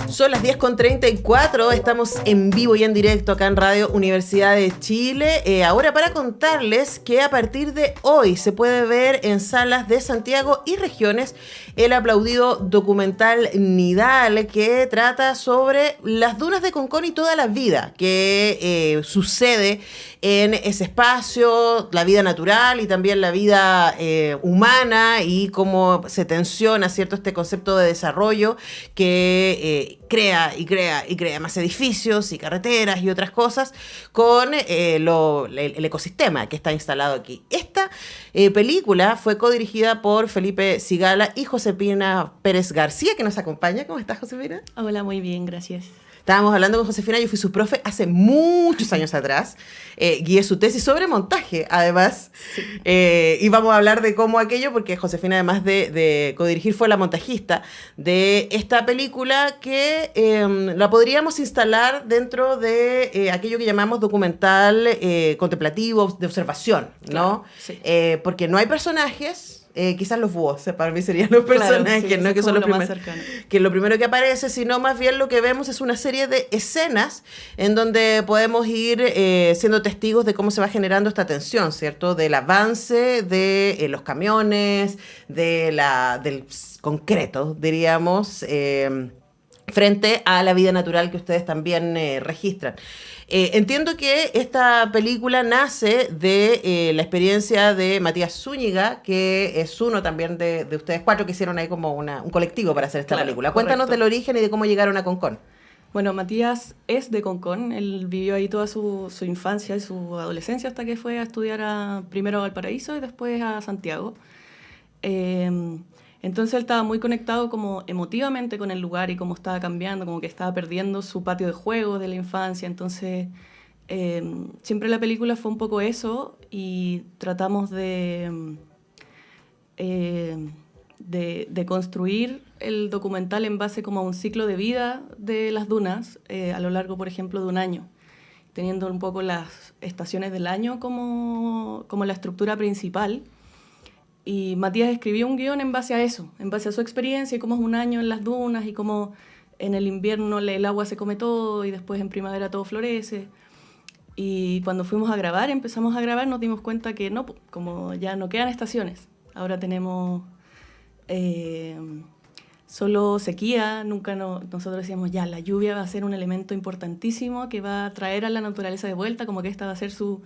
Son las 10:34, estamos en vivo y en directo acá en Radio Universidad de Chile. Ahora para contarles que a partir de hoy se puede ver en salas de Santiago y regiones el aplaudido documental Nidal, que trata sobre las dunas de Concón y toda la vida que sucede en ese espacio, la vida natural y también la vida humana, y cómo se tensiona, ¿cierto?, este concepto de desarrollo que crea más edificios y carreteras y otras cosas con el ecosistema que está instalado aquí. Esta película fue codirigida por Felipe Sigala y Josefina Pérez García, que nos acompaña. ¿Cómo estás, Josefina? Hola, muy bien, gracias. Estábamos hablando con Josefina, yo fui su profe hace muchos años atrás, guié su tesis sobre montaje, además, sí. Y vamos a hablar de cómo aquello, porque Josefina, además de codirigir, fue la montajista de esta película que la podríamos instalar dentro de aquello que llamamos documental contemplativo, de observación, ¿no? Claro, sí. Porque no hay personajes. Quizás los búhos, para mí serían los personajes, claro, sí, no que son los primeros, que es lo primero que aparece, sino más bien lo que vemos es una serie de escenas en donde podemos ir siendo testigos de cómo se va generando esta tensión, ¿cierto? Del avance de los camiones, del concreto, diríamos, frente a la vida natural que ustedes también registran. Entiendo que esta película nace de la experiencia de Matías Zúñiga, que es uno también de ustedes cuatro que hicieron ahí como un colectivo para hacer esta película. Cuéntanos del origen y de cómo llegaron a Concón. Bueno, Matías es de Concón, él vivió ahí toda su infancia y su adolescencia hasta que fue a estudiar primero a Valparaíso y después a Santiago. Entonces él estaba muy conectado como emotivamente con el lugar y cómo estaba cambiando, como que estaba perdiendo su patio de juegos de la infancia. Entonces siempre la película fue un poco eso, y tratamos de construir el documental en base como a un ciclo de vida de las dunas a lo largo, por ejemplo, de un año, teniendo un poco las estaciones del año como la estructura principal. Y Matías escribió un guión en base a eso, en base a su experiencia y cómo es un año en las dunas y cómo en el invierno el agua se come todo y después en primavera todo florece. Y cuando fuimos a grabar, empezamos a grabar, nos dimos cuenta que no, como ya no quedan estaciones. Ahora tenemos solo sequía. Nosotros decíamos, ya, la lluvia va a ser un elemento importantísimo que va a traer a la naturaleza de vuelta, como que esta va a ser su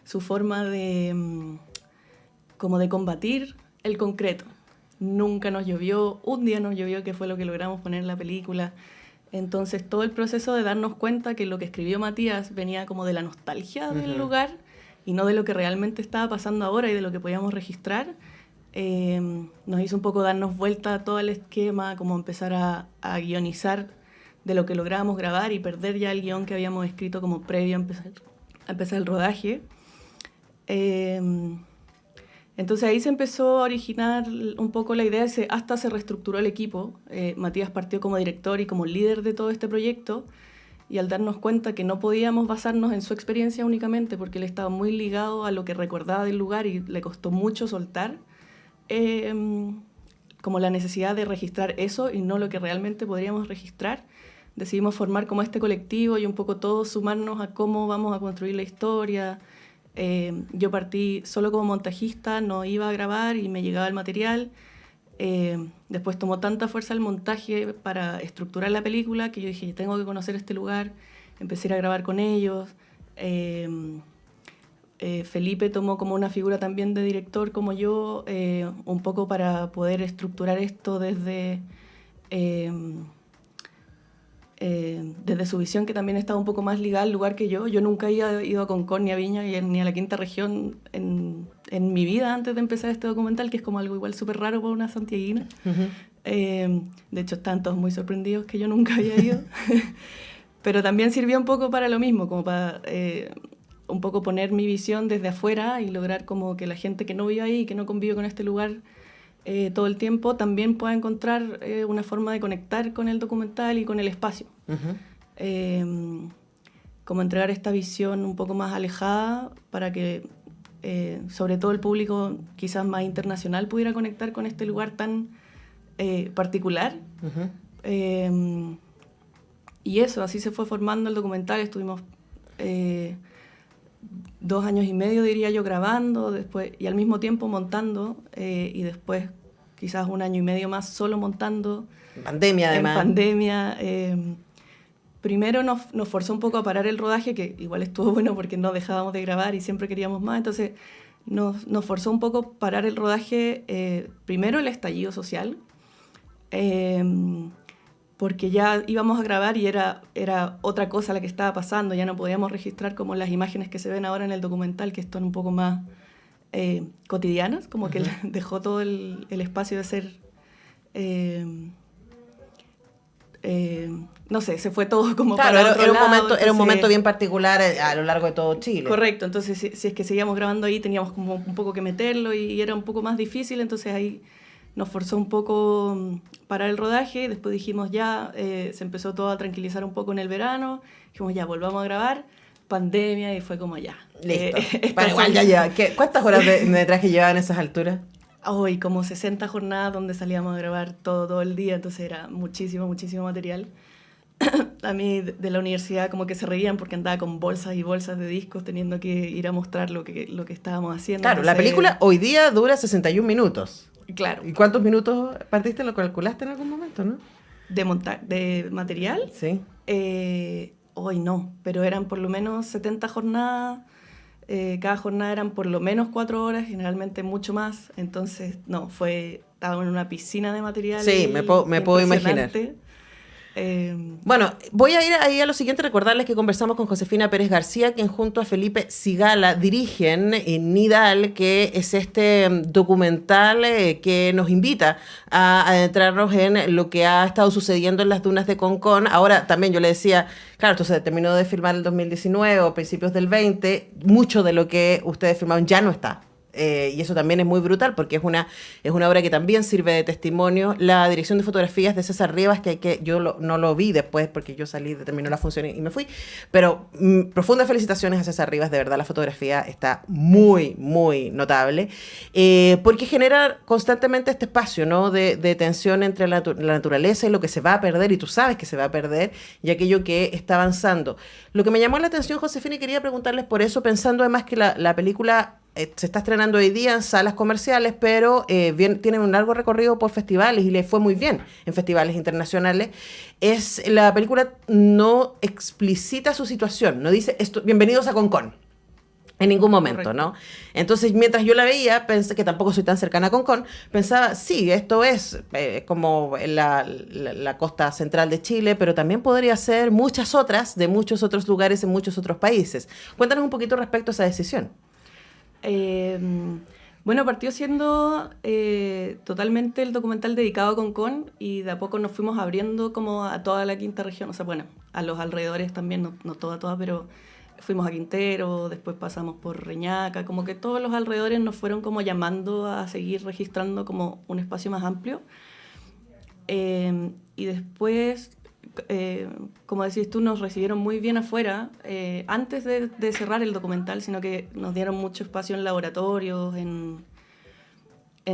forma de combatir el concreto. Nunca nos llovió, un día nos llovió, que fue lo que logramos poner en la película. Entonces todo el proceso de darnos cuenta que lo que escribió Matías venía como de la nostalgia del lugar y no de lo que realmente estaba pasando ahora y de lo que podíamos registrar, nos hizo un poco darnos vuelta a todo el esquema, como empezar a guionizar de lo que lográbamos grabar y perder ya el guión que habíamos escrito como previo a empezar el rodaje. Entonces ahí se empezó a originar un poco la idea, hasta se reestructuró el equipo. Matías partió como director y como líder de todo este proyecto, y al darnos cuenta que no podíamos basarnos en su experiencia únicamente, porque él estaba muy ligado a lo que recordaba del lugar y le costó mucho soltar como la necesidad de registrar eso y no lo que realmente podríamos registrar, decidimos formar como este colectivo y un poco todos sumarnos a cómo vamos a construir la historia. Yo partí solo como montajista, no iba a grabar y me llegaba el material. Después tomó tanta fuerza el montaje para estructurar la película que yo dije, tengo que conocer este lugar. Empecé a ir a grabar con ellos. Felipe tomó como una figura también de director como yo, un poco para poder estructurar esto desde su visión, que también estaba un poco más ligada al lugar que yo. Yo nunca había ido a Concón, ni a Viña, ni a la Quinta Región en mi vida antes de empezar este documental, que es como algo igual súper raro para una santiaguina. De hecho, están todos muy sorprendidos que yo nunca había ido. Pero también sirvió un poco para lo mismo, como para un poco poner mi visión desde afuera y lograr como que la gente que no vive ahí, que no convive con este lugar todo el tiempo, también pueda encontrar una forma de conectar con el documental y con el espacio. Como entregar esta visión un poco más alejada para que sobre todo el público quizás más internacional pudiera conectar con este lugar tan particular, Y eso, así se fue formando el documental. Estuvimos 2 años y medio, diría yo, grabando después, y al mismo tiempo montando, y después quizás 1 año y medio más solo montando. Pandemia, además. En pandemia. Primero nos forzó un poco a parar el rodaje, que igual estuvo bueno porque no dejábamos de grabar y siempre queríamos más. Entonces nos forzó un poco a parar el rodaje, primero el estallido social, porque ya íbamos a grabar y era otra cosa la que estaba pasando. Ya no podíamos registrar como las imágenes que se ven ahora en el documental, que están un poco más cotidianas, como que dejó todo el espacio de ser... no sé, se fue todo como claro, para otro lado. Era un momento bien particular a lo largo de todo Chile. Correcto, entonces si es que seguíamos grabando ahí teníamos como un poco que meterlo y era un poco más difícil, entonces ahí nos forzó un poco parar el rodaje. Después dijimos ya, se empezó todo a tranquilizar un poco en el verano, dijimos ya, volvamos a grabar, pandemia, y fue como ya. Listo. Pero igual ya lleva. ¿Cuántas horas de metraje llevaban a esas alturas? Hoy como 60 jornadas donde salíamos a grabar todo el día, entonces era muchísimo material. A mí de la universidad como que se reían porque andaba con bolsas y bolsas de discos teniendo que ir a mostrar lo que estábamos haciendo. Claro, entonces, la película hoy día dura 61 minutos. Claro. ¿Y cuántos minutos partiste? ¿Lo calculaste en algún momento, no? ¿De material? Sí. Hoy no, pero eran por lo menos 70 jornadas. Cada jornada eran por lo menos 4 horas, generalmente mucho más. Entonces, estaba en una piscina de material. Sí, me puedo imaginar. Bueno, voy a ir ahí a lo siguiente, recordarles que conversamos con Josefina Pérez García, quien junto a Felipe Cigala dirigen Nidal, que es este documental que nos invita a adentrarnos en lo que ha estado sucediendo en las dunas de Concón. Ahora también yo le decía, claro, esto se terminó de filmar en el 2019 o principios del 20, mucho de lo que ustedes filmaron ya no está. Y eso también es muy brutal porque es una obra que también sirve de testimonio. La dirección de fotografías de César Rivas, que yo no lo vi después porque yo terminó la función y me fui, pero profundas felicitaciones a César Rivas, de verdad la fotografía está muy notable, porque genera constantemente este espacio, ¿no? de tensión entre la naturaleza y lo que se va a perder, y tú sabes que se va a perder, y aquello que está avanzando. Lo que me llamó la atención, Josefina, y quería preguntarles por eso, pensando además que la película se está estrenando hoy día en salas comerciales, pero tienen un largo recorrido por festivales y le fue muy bien en festivales internacionales. La película no explicita su situación, no dice bienvenidos a Concón en ningún momento. Correcto. ¿No? Entonces, mientras yo la veía, pensé que tampoco soy tan cercana a Concón, pensaba, sí, esto es como la costa central de Chile, pero también podría ser muchas otras, de muchos otros lugares en muchos otros países. Cuéntanos un poquito respecto a esa decisión. Bueno, partió siendo totalmente el documental dedicado a Concón, y de a poco nos fuimos abriendo como a toda la quinta región, o sea, bueno, a los alrededores también, no toda, pero fuimos a Quintero, después pasamos por Reñaca, como que todos los alrededores nos fueron como llamando a seguir registrando como un espacio más amplio. Y después... como decís tú, nos recibieron muy bien afuera, antes de cerrar el documental, sino que nos dieron mucho espacio en laboratorios, en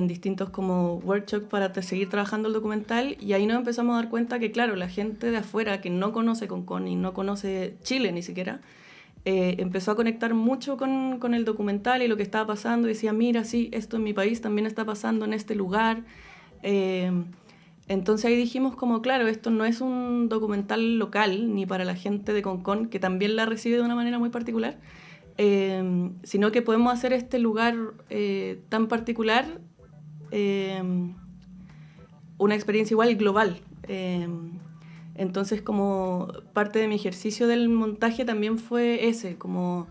distintos como workshops para seguir trabajando el documental, y ahí nos empezamos a dar cuenta que, claro, la gente de afuera que no conoce Concón y no conoce Chile ni siquiera, empezó a conectar mucho con el documental y lo que estaba pasando, y decía, mira, sí, esto en mi país también está pasando en este lugar. Entonces ahí dijimos como, claro, esto no es un documental local, ni para la gente de Concón, que también la recibe de una manera muy particular, sino que podemos hacer este lugar tan particular una experiencia igual global. Entonces, como parte de mi ejercicio del montaje también fue ese, como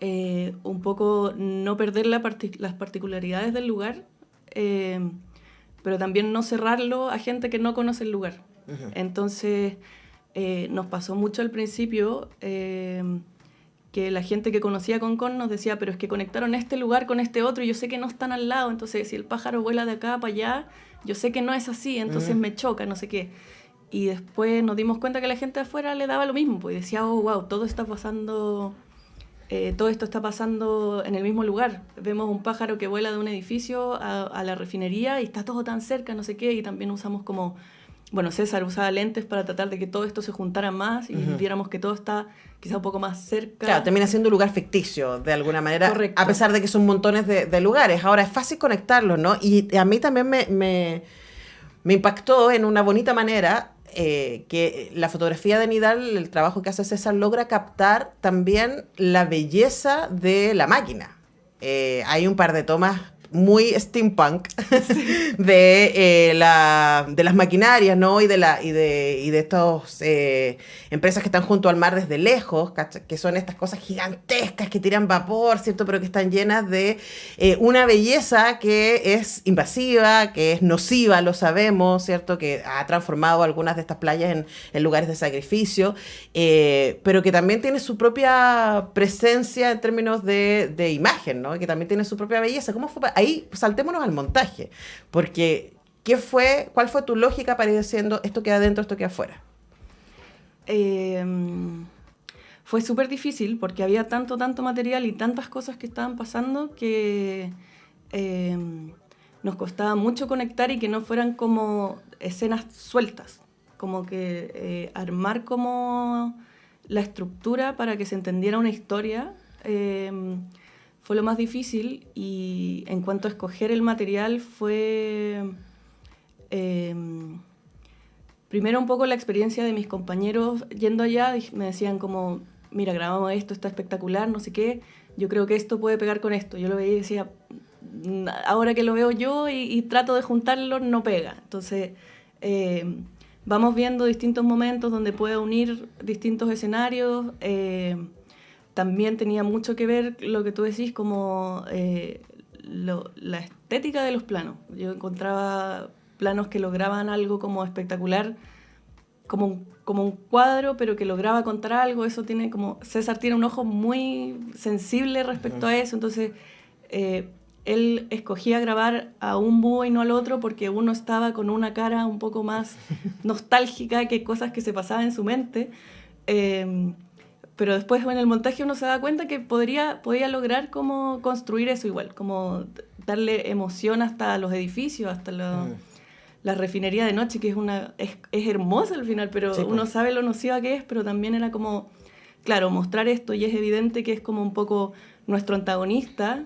un poco no perder las particularidades del lugar, pero también no cerrarlo a gente que no conoce el lugar. Uh-huh. Entonces, nos pasó mucho al principio que la gente que conocía Concón nos decía, pero es que conectaron este lugar con este otro y yo sé que no están al lado, entonces si el pájaro vuela de acá para allá, yo sé que no es así, entonces me choca, no sé qué. Y después nos dimos cuenta que la gente de afuera le daba lo mismo, pues decía, oh, wow, todo esto está pasando en el mismo lugar. Vemos un pájaro que vuela de un edificio a la refinería y está todo tan cerca, no sé qué, y también usamos como bueno, César usaba lentes para tratar de que todo esto se juntara más y Ujú. viéramos que todo está quizá un poco más cerca. Claro, termina siendo un lugar ficticio, de alguna manera, Correcto. a pesar de que son montones de lugares. Ahora, es fácil conectarlos, ¿no? Y a mí también me impactó en una bonita manera que la fotografía de Nidal, el trabajo que hace César, logra captar también la belleza de la máquina. Hay un par de tomas muy steampunk de las maquinarias, ¿no? Y de estas empresas que están junto al mar desde lejos, ¿cachai? Que son estas cosas gigantescas que tiran vapor, ¿cierto? Pero que están llenas de una belleza que es invasiva, que es nociva, lo sabemos, ¿cierto? Que ha transformado algunas de estas playas en lugares de sacrificio, pero que también tiene su propia presencia en términos de imagen, ¿no? Que también tiene su propia belleza. ¿Cómo fue? Ahí saltémonos al montaje, porque ¿cuál fue tu lógica para ir diciendo esto queda adentro, esto queda afuera? Fue súper difícil porque había tanto material y tantas cosas que estaban pasando que nos costaba mucho conectar y que no fueran como escenas sueltas, como que armar como la estructura para que se entendiera una historia fue lo más difícil. Y en cuanto a escoger el material fue primero un poco la experiencia de mis compañeros yendo allá. Me decían como, mira, grabamos esto, está espectacular, no sé qué, yo creo que esto puede pegar con esto. Yo lo veía y decía, ahora que lo veo yo y trato de juntarlo, no pega. Entonces vamos viendo distintos momentos donde puede unir distintos escenarios. También tenía mucho que ver lo que tú decís, como la estética de los planos. Yo encontraba planos que lograban algo como espectacular, como un cuadro, pero que lograba contar algo. Eso tiene como... César tiene un ojo muy sensible respecto a eso, entonces él escogía grabar a un búho y no al otro porque uno estaba con una cara un poco más nostálgica que cosas que se pasaban en su mente. Pero después en el montaje uno se da cuenta que podía lograr como construir eso igual, como darle emoción hasta los edificios, hasta la refinería de noche, que es hermosa al final, pero sí, uno pues sabe lo nociva que es, pero también era como, claro, mostrar esto y es evidente que es como un poco nuestro antagonista,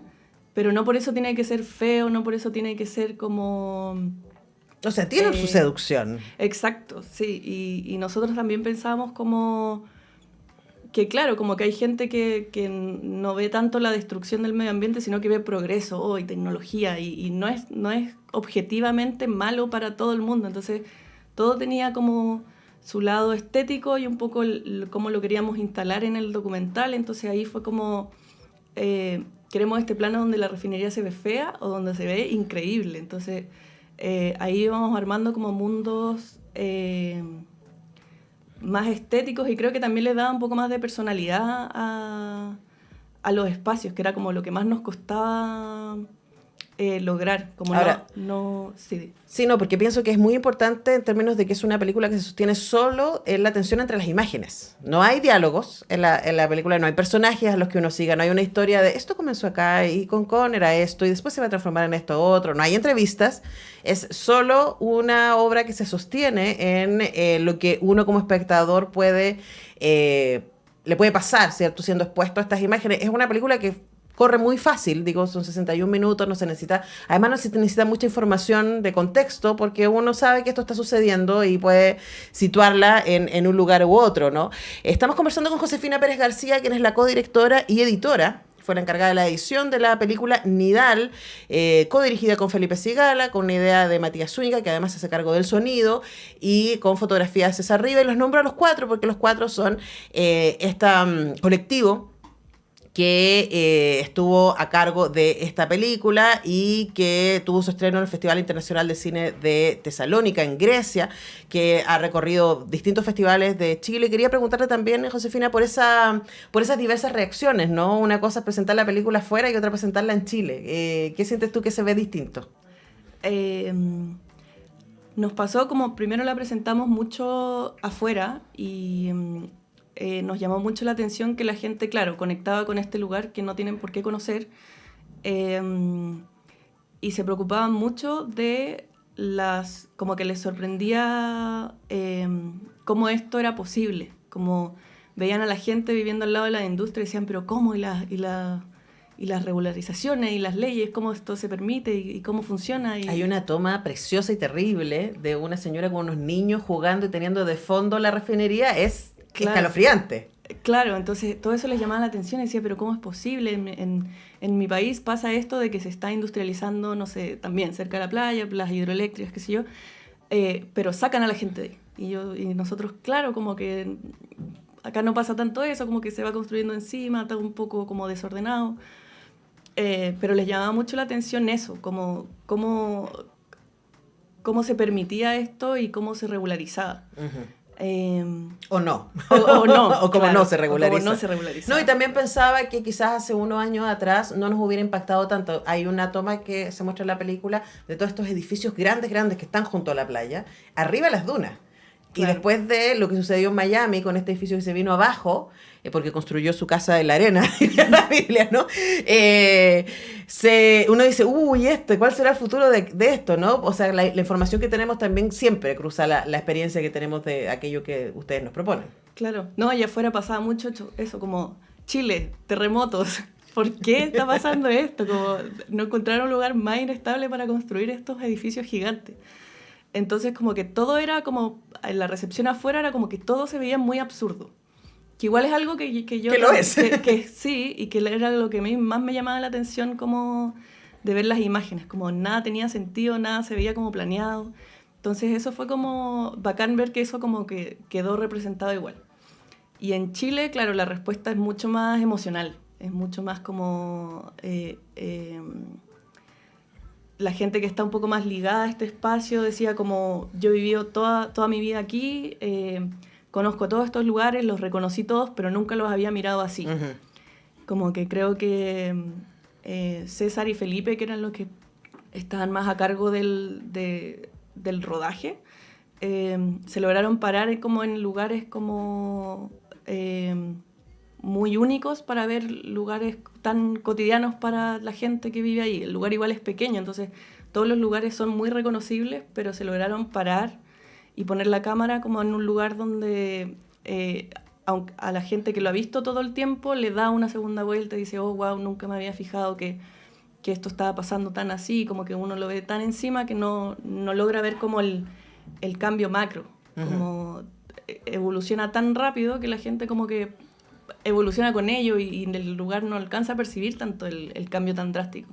pero no por eso tiene que ser feo, no por eso tiene que ser como... O sea, tiene su seducción. Exacto, sí, y nosotros también pensábamos como... que claro, como que hay gente que no ve tanto la destrucción del medio ambiente, sino que ve progreso y tecnología, y no es objetivamente malo para todo el mundo. Entonces, todo tenía como su lado estético y un poco cómo lo queríamos instalar en el documental. Entonces, ahí fue como, queremos este plano donde la refinería se ve fea o donde se ve increíble. Entonces, ahí vamos armando como mundos... más estéticos, y creo que también le daba un poco más de personalidad a los espacios, que era como lo que más nos costaba lograr. Como ahora, sí. Sí, no, porque pienso que es muy importante en términos de que es una película que se sostiene solo en la tensión entre las imágenes. No hay diálogos en la película, no hay personajes a los que uno siga, no hay una historia de esto comenzó acá y con era esto y después se va a transformar en esto otro. No hay entrevistas, es solo una obra que se sostiene en lo que uno como espectador le puede pasar, ¿cierto? Siendo expuesto a estas imágenes. Es una película que corre muy fácil, digo, son 61 minutos, no se necesita, además no se necesita mucha información de contexto porque uno sabe que esto está sucediendo y puede situarla en un lugar u otro, ¿no? Estamos conversando con Josefina Pérez García, quien es la codirectora y editora, fue la encargada de la edición de la película Nidal, codirigida con Felipe Sigala, con una idea de Matías Zúñiga, que además se hace cargo del sonido, y con fotografía de César Riva, y los nombro a los cuatro porque los cuatro son colectivo que estuvo a cargo de esta película y que tuvo su estreno en el Festival Internacional de Cine de Tesalónica, en Grecia, que ha recorrido distintos festivales de Chile. Quería preguntarte también, Josefina, por esas diversas reacciones, ¿no? Una cosa es presentar la película afuera y otra presentarla en Chile. ¿Qué sientes tú que se ve distinto? Nos pasó como primero la presentamos mucho afuera y... nos llamó mucho la atención que la gente, claro, conectaba con este lugar que no tienen por qué conocer y se preocupaban mucho de como que les sorprendía cómo esto era posible, como veían a la gente viviendo al lado de la industria y decían, pero ¿cómo? Y las regularizaciones y las leyes, cómo esto se permite y cómo funciona. Hay una toma preciosa y terrible de una señora con unos niños jugando y teniendo de fondo la refinería, es escalofriante. Claro, entonces todo eso les llamaba la atención y decía, pero ¿cómo es posible? En mi país pasa esto de que se está industrializando, no sé, también cerca de la playa, las hidroeléctricas, qué sé yo, pero sacan a la gente de ahí. Y nosotros, claro, como que acá no pasa tanto eso, como que se va construyendo encima, está un poco como desordenado. Pero les llamaba mucho la atención eso, cómo se permitía esto y cómo se regularizaba. O no. O no. O como claro, no se regulariza. Como no se regulariza. No, y también pensaba que quizás hace unos años atrás no nos hubiera impactado tanto. Hay una toma que se muestra en la película de todos estos edificios grandes que están junto a la playa, arriba de las dunas. Claro. Y después de lo que sucedió en Miami con este edificio que se vino abajo, porque construyó su casa en la arena, en la Biblia, ¿no? Uno dice, ¿cuál será el futuro de esto, no? O sea, la información que tenemos también siempre cruza la experiencia que tenemos de aquello que ustedes nos proponen. Claro. No, allá afuera pasaba mucho eso, como Chile, terremotos. ¿Por qué está pasando esto? Como no encontraron un lugar más inestable para construir estos edificios gigantes. Entonces, como que todo era como, en la recepción afuera era como que todo se veía muy absurdo. Que igual es algo que yo... Que lo es. Que sí, y que era lo que a mí más me llamaba la atención como de ver las imágenes. Como nada tenía sentido, nada se veía como planeado. Entonces eso fue como bacán ver que eso como que quedó representado igual. Y en Chile, claro, la respuesta es mucho más emocional. Es mucho más como... la gente que está un poco más ligada a este espacio decía como yo he vivido toda mi vida aquí, conozco todos estos lugares, los reconocí todos, pero nunca los había mirado así. Uh-huh. Como que creo que César y Felipe, que eran los que estaban más a cargo del rodaje, se lograron parar como en lugares como muy únicos para ver lugares tan cotidianos para la gente que vive ahí. El lugar igual es pequeño, entonces todos los lugares son muy reconocibles, pero se lograron parar y poner la cámara como en un lugar donde a la gente que lo ha visto todo el tiempo le da una segunda vuelta y dice, oh, wow, nunca me había fijado que esto estaba pasando tan así, como que uno lo ve tan encima que no logra ver como el cambio macro, uh-huh. Como evoluciona tan rápido que la gente como que evoluciona con ello y el lugar no alcanza a percibir tanto el cambio tan drástico.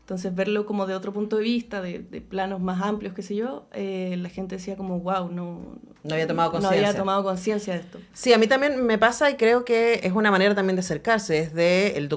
Entonces verlo como de otro punto de vista, de planos más amplios, qué sé yo, la gente decía como, wow, no había tomado conciencia de esto. Sí, a mí también me pasa y creo que es una manera también de acercarse, es de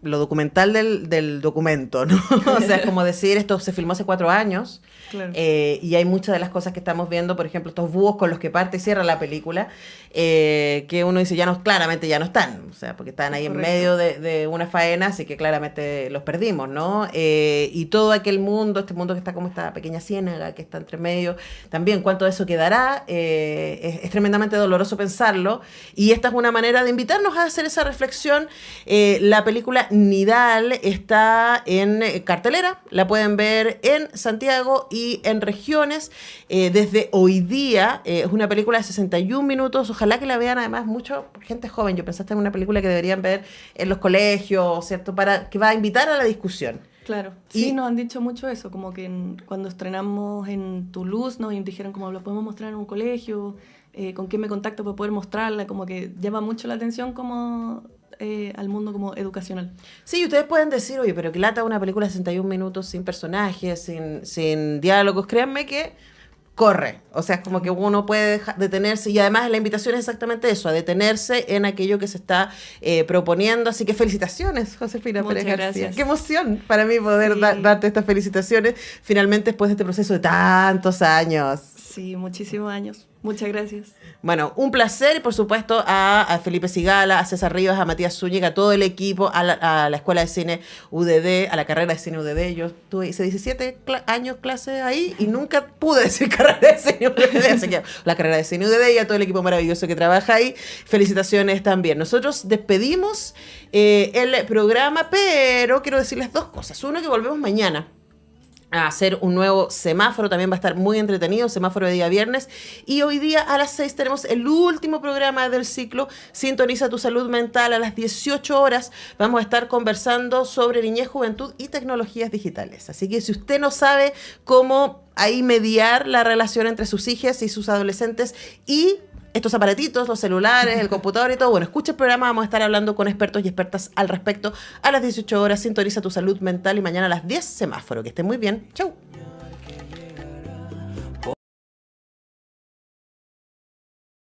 lo documental del documento, ¿no? O sea, es como decir, esto se filmó hace 4 años, claro. Y hay muchas de las cosas que estamos viendo, por ejemplo, estos búhos con los que parte y cierra la película, que uno dice, claramente ya no están, o sea, porque están ahí correcto. En medio de una faena, así que claramente los perdimos, ¿no? Y todo aquel mundo, este mundo que está como esta pequeña ciénaga que está entre medio, también cuánto de eso quedará, es tremendamente doloroso pensarlo, y esta es una manera de invitarnos a hacer esa reflexión. La película Nidal está en cartelera, la pueden ver en Santiago y en regiones desde hoy día. Es una película de 61 minutos, ojalá que la vean además mucho gente joven. Yo pensaste en una película que deberían ver en los colegios, ¿cierto? Que va a invitar a la discusión. Claro, sí, nos han dicho mucho eso, como que cuando estrenamos en Toulouse nos dijeron como lo podemos mostrar en un colegio, con quién me contacto para poder mostrarla, como que llama mucho la atención como al mundo como educacional. Sí, ustedes pueden decir, oye, pero que lata una película de 61 minutos sin personajes, sin diálogos, créanme que corre, o sea, es como que uno puede detenerse, y además la invitación es exactamente eso, a detenerse en aquello que se está proponiendo, así que felicitaciones, Josefina Pérez García. Gracias. Qué emoción para mí poder darte estas felicitaciones, finalmente después de este proceso de tantos años. Sí, muchísimos años. Muchas gracias. Bueno, un placer, y por supuesto a Felipe Sigala, a César Rivas, a Matías Zúñiga, a todo el equipo, a la Escuela de Cine UDD, a la carrera de Cine UDD. Yo hice 17 años clase ahí y nunca pude decir carrera de Cine UDD, así que la carrera de Cine UDD y a todo el equipo maravilloso que trabaja ahí. Felicitaciones también. Nosotros despedimos el programa, pero quiero decirles 2 cosas. Uno, que volvemos mañana a hacer un nuevo semáforo, también va a estar muy entretenido, semáforo de día viernes. Y hoy día a las 6 tenemos el último programa del ciclo, Sintoniza tu salud mental. A las 18 horas vamos a estar conversando sobre niñez, juventud y tecnologías digitales. Así que si usted no sabe cómo ahí mediar la relación entre sus hijas y sus adolescentes y estos aparatitos, los celulares, el computador y todo, bueno, escucha el programa, vamos a estar hablando con expertos y expertas al respecto. A las 18 horas, Sintoniza tu salud mental, y mañana a las 10, semáforo. Que estén muy bien. Chau.